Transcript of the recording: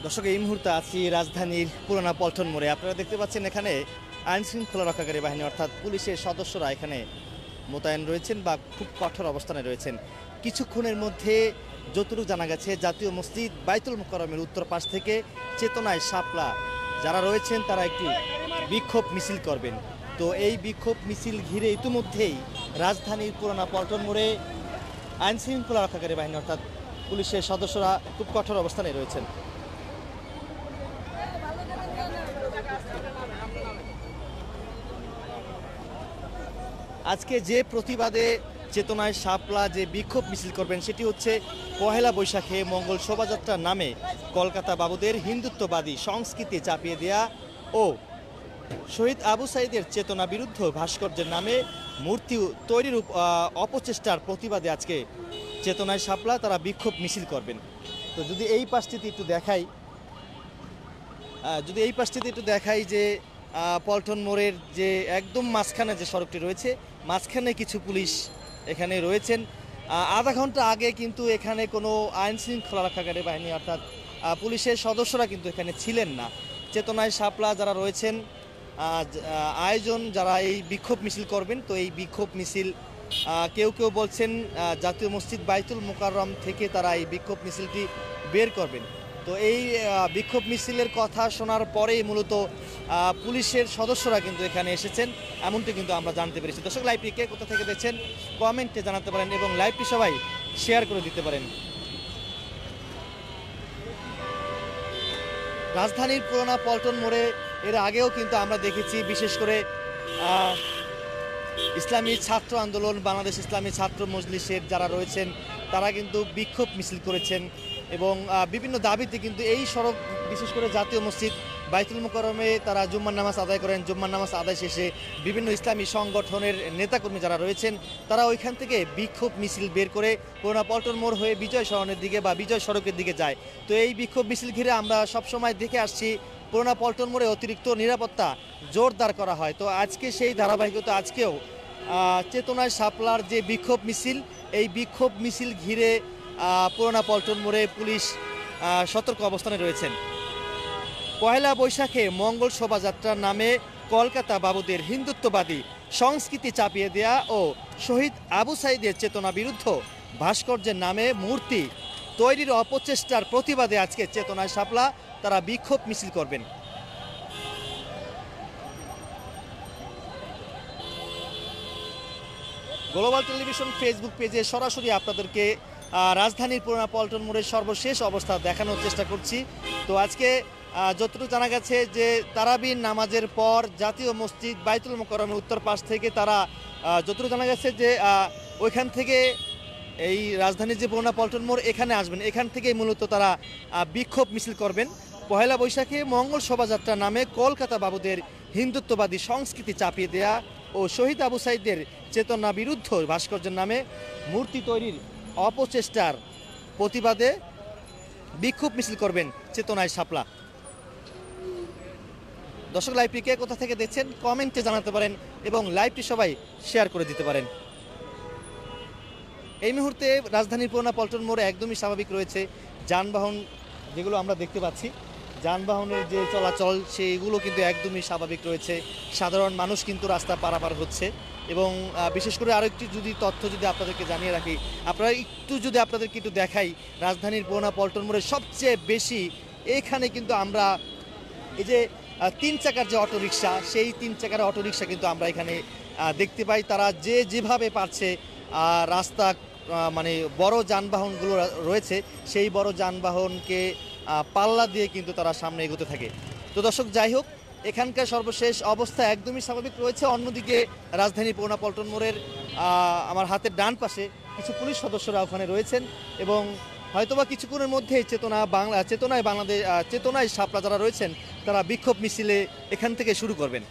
দর্শক, এই মুহূর্তে আছি রাজধানীর পুরানা পল্টন মোড়ে। আপনারা দেখতে পাচ্ছেন এখানে আইন শৃঙ্খলা রক্ষাকারী বাহিনী অর্থাৎ পুলিশের সদস্যরা এখানে মোতায়েন রয়েছেন বা খুব কঠোর অবস্থানে রয়েছেন। কিছুক্ষণের মধ্যে যতটুকু জানা গেছে, জাতীয় মসজিদ বাইতুল মোকাররমের উত্তর পাশ থেকে চেতনায় শাপলা যারা রয়েছেন তারা একটি বিক্ষোভ মিছিল করবেন। তো এই বিক্ষোভ মিছিল ঘিরে ইতিমধ্যেই রাজধানীর পুরানা পল্টন মোড়ে আইন শৃঙ্খলা রক্ষাকারী বাহিনী অর্থাৎ পুলিশের সদস্যরা খুব কঠোর অবস্থানে রয়েছেন। আজকে যে প্রতিবাদে চেতনায় শাপলা যে বিক্ষোভ মিছিল করবেন সেটি হচ্ছে পহেলা বৈশাখে মঙ্গল শোভাযাত্রার নামে কলকাতা বাবুদের হিন্দুত্ববাদী সংস্কৃতি চাপিয়ে দেয়া ও শহীদ আবু সাইদের চেতনা বিরুদ্ধ ভাস্কর্যের নামে মূর্তি তৈরির অপচেষ্টার প্রতিবাদে আজকে চেতনায় শাপলা তারা বিক্ষোভ মিছিল করবেন। তো যদি এই পাশটিতে একটু দেখাই যে পল্টন মোড়ের যে একদম মাঝখানে যে সড়কটি রয়েছে, মাঝখানে কিছু পুলিশ এখানে রয়েছেন। আধা ঘন্টা আগে কিন্তু এখানে কোনো আইন শৃঙ্খলা রক্ষাকারী বাহিনী অর্থাৎ পুলিশের সদস্যরা কিন্তু এখানে ছিলেন না। চেতনায় শাপলা যারা রয়েছেন আয়োজন যারা এই বিক্ষোভ মিছিল করবেন, তো এই বিক্ষোভ মিছিল কেউ কেউ বলছেন জাতীয় মসজিদ বাইতুল মোকাররম থেকে তারা এই বিক্ষোভ মিছিলটি বের করবেন। তো এই বিক্ষোভ মিছিলের কথা শোনার পরেই মূলত পুলিশের সদস্যরা কিন্তু এখানে এসেছেন, এমনটি কিন্তু আমরা জানতে পেরেছি। দর্শক, লাইভটি কে কোথা থেকে দেখছেন কমেন্টে জানাতে পারেন এবং লাইভটি সবাই শেয়ার করে দিতে পারেন। রাজধানীর পুরোনো পল্টন মোড়ে এর আগেও কিন্তু আমরা দেখেছি, বিশেষ করে ইসলামী ছাত্র আন্দোলন, বাংলাদেশ ইসলামী ছাত্র মজলিসের যারা রয়েছেন তারা কিন্তু বিক্ষোভ মিছিল করেছেন এবং বিভিন্ন দাবিতে কিন্তু এই সড়ক বিশেষ করে জাতীয় মসজিদ বাইতুল মোকাররমে তারা জুম্মার নামাজ আদায় করেন। জুম্মার নামাজ আদায় শেষে বিভিন্ন ইসলামী সংগঠনের নেতাকর্মী যারা রয়েছেন তারা ওইখান থেকে বিক্ষোভ মিছিল বের করে পুরোনো পল্টন মোড় হয়ে বিজয় সরণের দিকে বা বিজয় সড়কের দিকে যায়। তো এই বিক্ষোভ মিছিল ঘিরে আমরা সবসময় দেখে আসছি পুরোনো পল্টন মোড়ে অতিরিক্ত নিরাপত্তা জোরদার করা হয়। তো আজকে সেই ধারাবাহিকতা আজকেও চেতনায় শাপলার যে বিক্ষোভ মিছিল, এই বিক্ষোভ মিছিল ঘিরে পুরোনো পল্টন মোড়ে পুলিশ সতর্ক অবস্থানে রয়েছেন। পহেলা বৈশাখে মঙ্গল শোভাযাত্রার নামে কলকাতা বাবুদের হিন্দুত্ববাদী সংস্কৃতি চাপিয়ে দেয়া ও শহীদ আবু সাইদের চেতনা বিরুদ্ধ ভাস্কর্যের নামে মূর্তি তৈরির অপচেষ্টার প্রতিবাদে আজকে চেতনায় শাপলা তারা বিক্ষোভ মিছিল করবেন। গ্লোবাল টেলিভিশন ফেসবুক পেজে সরাসরি আপনাদেরকে রাজধানীর পুরোনো পল্টন মোড়ের সর্বশেষ অবস্থা দেখানোর চেষ্টা করছি। তো আজকে যতটুকু জানা গেছে যে তারাবির নামাজের পর জাতীয় মসজিদ বাইতুল মোকাররমের উত্তর পাশ থেকে তারা যতটুকু জানা গেছে যে ওইখান থেকে এই রাজধানীর যে পুরোনো পল্টন মোড় এখানে আসবেন, এখান থেকেই মূলত তারা বিক্ষোভ মিছিল করবেন। পহেলা বৈশাখে মঙ্গল শোভাযাত্রা নামে কলকাতা বাবুদের হিন্দুত্ববাদী সংস্কৃতি চাপিয়ে দেয়া ও শহীদ আবু সাইদের চেতনা বিরুদ্ধ ভাস্কর্যের নামে মূর্তি তৈরির অপচেষ্টার প্রতিবাদে বিক্ষোভ মিছিল করবেন চেতনায় শাপলা। দর্শক, লাইভটি কে কোথা থেকে দেখছেন কমেন্টে জানাতে পারেন এবং লাইভটি সবাই শেয়ার করে দিতে পারেন। এই মুহূর্তে রাজধানীর পুরোনো পল্টন মোড়ে একদমই স্বাভাবিক রয়েছে। যানবাহন যেগুলো আমরা দেখতে পাচ্ছি, যানবাহনের যে চলাচল সেইগুলো কিন্তু একদমই স্বাভাবিক রয়েছে। সাধারণ মানুষ কিন্তু রাস্তা পারাপার হচ্ছে এবং বিশেষ করে আরও একটি তথ্য আপনাদেরকে জানিয়ে রাখি, আপনাদেরকে একটু দেখাই, রাজধানীর পুরোনো পল্টন মোড়ে সবচেয়ে বেশি এখানে কিন্তু আমরা এই যে 3 চাকার যে অটোরিকশা, সেই 3 চাকার অটোরিকশা কিন্তু আমরা এখানে দেখতে পাই। তারা যেভাবে পারছে রাস্তা মানে বড় যানবাহনগুলো রয়েছে সেই বড় যানবাহনকে পাল্লা দিয়ে কিন্তু তারা সামনে এগোতে থাকে। তো দর্শক, যাই হোক, এখানকার সর্বশেষ অবস্থা একদমই স্বাভাবিক রয়েছে। অন্যদিকে রাজধানী পুরোনো পল্টন মোড়ের আমার হাতের ডান পাশে কিছু পুলিশ সদস্যরা ওখানে রয়েছেন এবং হয়তোবা কিছুক্ষণের মধ্যেই চেতনায় শাপলা যারা রয়েছেন তারা বিক্ষোভ মিছিলে এখান থেকে শুরু করবেন।